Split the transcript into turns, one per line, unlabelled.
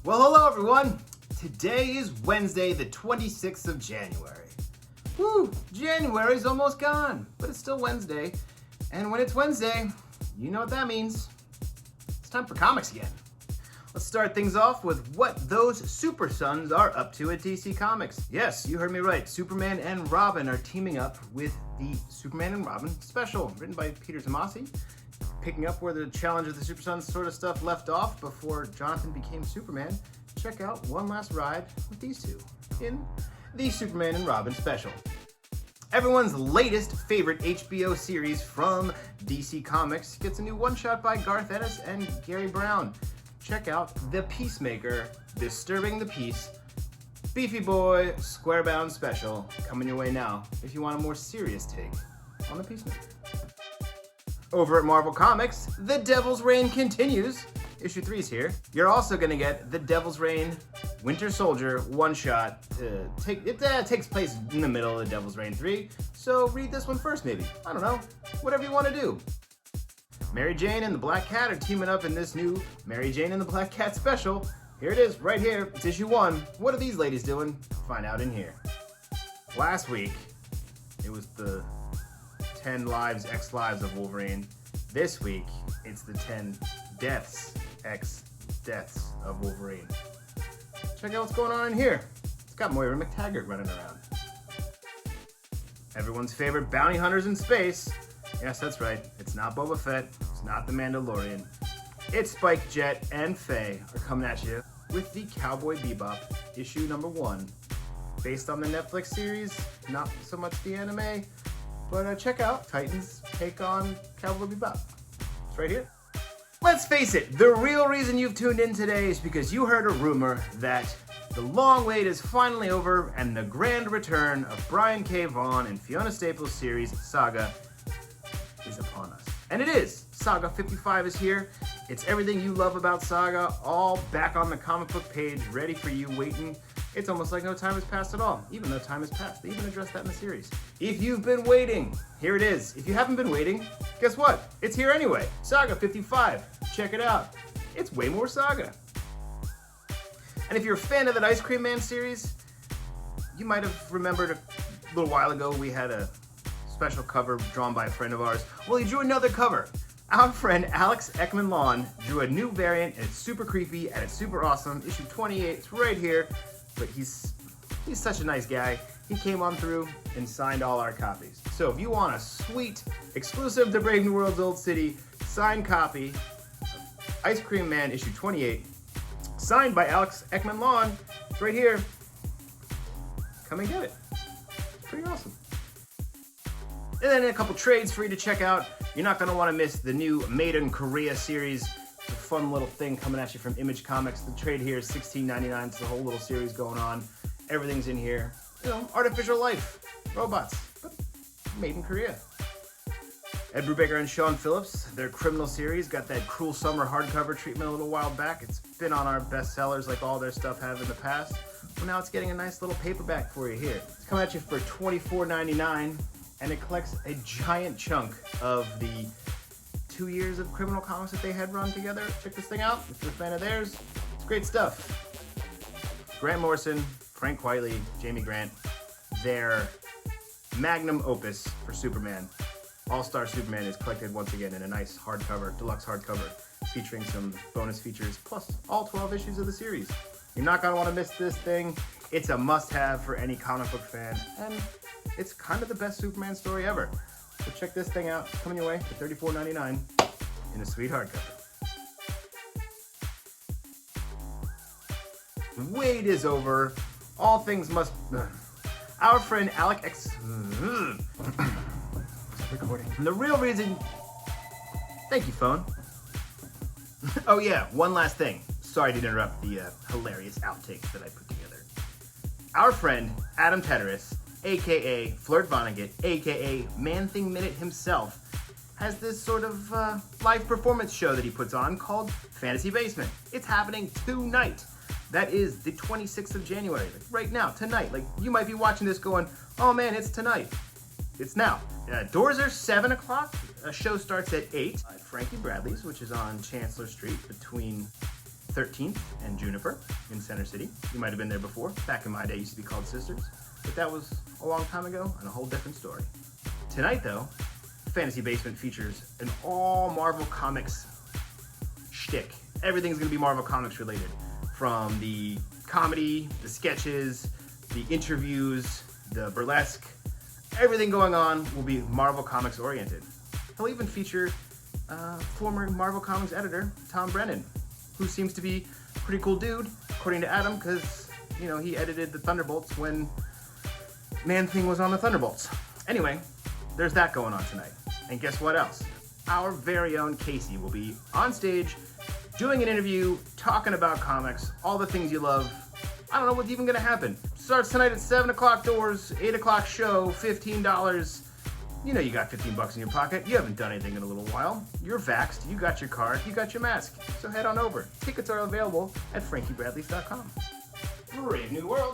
Well, hello everyone. Today is Wednesday, the 26th of January. Woo, January's almost gone, but it's still Wednesday. And when it's Wednesday, you know what that means. It's time for comics again. Let's start things off with what those Super Sons are up to at DC Comics. Yes, you heard me right. Superman and Robin are teaming up with the Superman and Robin special, written by Peter Tomasi, picking up where the Challenge of the Super Sons sort of stuff left off before Jonathan became Superman. Check out one last ride with these two in the Superman and Robin special. Everyone's latest favorite HBO series from DC Comics gets a new one-shot by Garth Ennis and Gary Brown. Check out The Peacemaker, Disturbing the Peace, Beefy Boy, Squarebound special, coming your way now if you want a more serious take on The Peacemaker. Over at Marvel Comics, The Devil's Reign continues. Issue 3's here. You're also gonna get The Devil's Reign Winter Soldier one-shot. It takes place in the middle of The Devil's Reign 3, so read this one first maybe. I don't know, whatever you wanna do. Mary Jane and the Black Cat are teaming up in this new Mary Jane and the Black Cat special. Here it is, right here. It's issue 1. What are these ladies doing? Find out in here. Last week, it was the 10 lives, X lives of Wolverine. This week, it's the 10 deaths, X deaths of Wolverine. Check out what's going on in here. It's got Moira McTaggart running around. Everyone's favorite bounty hunters in space. Yes, that's right. It's not Boba Fett. It's not the Mandalorian. It's Spike Jet and Faye are coming at you with the Cowboy Bebop issue number 1. Based on the Netflix series, not so much the anime, but check out Titans take on Cowboy Bebop. It's right here. Let's face it, the real reason you've tuned in today is because you heard a rumor that the long wait is finally over and the grand return of Brian K. Vaughan and Fiona Staples' series, Saga, is upon us. And it is! Saga 55 is here. It's everything you love about Saga, all back on the comic book page, ready for you, waiting. It's almost like no time has passed at all, even though time has passed. They even addressed that in the series. If you've been waiting, here it is. If you haven't been waiting, guess what? It's here anyway. Saga 55. Check it out. It's way more Saga. And if you're a fan of that Ice Cream Man series, you might have remembered a little while ago we had a special cover drawn by a friend of ours. Well, he drew another cover. Our friend Alex Ekman-Lawn drew a new variant, and it's super creepy and it's super awesome. Issue 28, it's right here. But he's such a nice guy. He came on through and signed all our copies. So if you want a sweet, exclusive to Brave New World's Old City, signed copy of Ice Cream Man issue 28, signed by Alex Ekman-Lawn, it's right here. Come and get it. It's pretty awesome. And then a couple trades for you to check out. You're not gonna wanna miss the new Made in Korea series. It's a fun little thing coming at you from Image Comics. The trade here is $16.99. It's a whole little series going on. Everything's in here. You know, artificial life, robots, but made in Korea. Ed Brubaker and Sean Phillips, their Criminal series, got that Cruel Summer hardcover treatment a little while back. It's been on our bestsellers like all their stuff have in the past. Well, now it's getting a nice little paperback for you here. It's coming at you for $24.99. And it collects a giant chunk of the 2 years of Criminal comics that they had run together. Check this thing out if you're a fan of theirs. It's great stuff. Grant Morrison, Frank Quitely, Jamie Grant, their Magnum Opus for Superman. All-Star Superman is collected once again in a nice hardcover, deluxe hardcover, featuring some bonus features, plus all 12 issues of the series. You're not gonna wanna miss this thing. It's a must-have for any comic book fan, and it's kind of the best Superman story ever. So check this thing out. It's coming your way for $34.99 in a sweet hardcover. The wait is over. All things must... Our friend Alec X... recording. And the real reason... Thank you, phone. Oh yeah, one last thing. Sorry to interrupt the hilarious outtakes that I put together. Our friend Adam Teteris, aka Flirt Vonnegut, aka Man Thing Minute himself, has this sort of live performance show that he puts on called Fantasy Basement. It's happening tonight. That is the 26th of January, like right now, tonight. Like, you might be watching this going, oh man, it's tonight. It's now. Doors are 7 o'clock. A show starts at 8 at Franky Bradley's, which is on Chancellor Street between 13th and Juniper in Center City. You might have been there before. Back in my day, it used to be called Sisters, but that was a long time ago and a whole different story. Tonight, though, Fantasy Basement features an all Marvel Comics shtick. Everything's gonna be Marvel Comics related, from the comedy, the sketches, the interviews, the burlesque. Everything going on will be Marvel Comics oriented. He'll even feature former Marvel Comics editor Tom Brennan, who seems to be a pretty cool dude, according to Adam, because he edited the Thunderbolts when Man-Thing was on the Thunderbolts. Anyway, there's that going on tonight. And guess what else? Our very own Cacey will be on stage doing an interview, talking about comics, all the things you love. I don't know what's even gonna happen. Starts tonight at 7 o'clock doors, 8 o'clock show, $15. You know you got $15 in your pocket. You haven't done anything in a little while. You're vaxxed, you got your card, you got your mask. So head on over. Tickets are available at frankybradleys.com. Brave New World.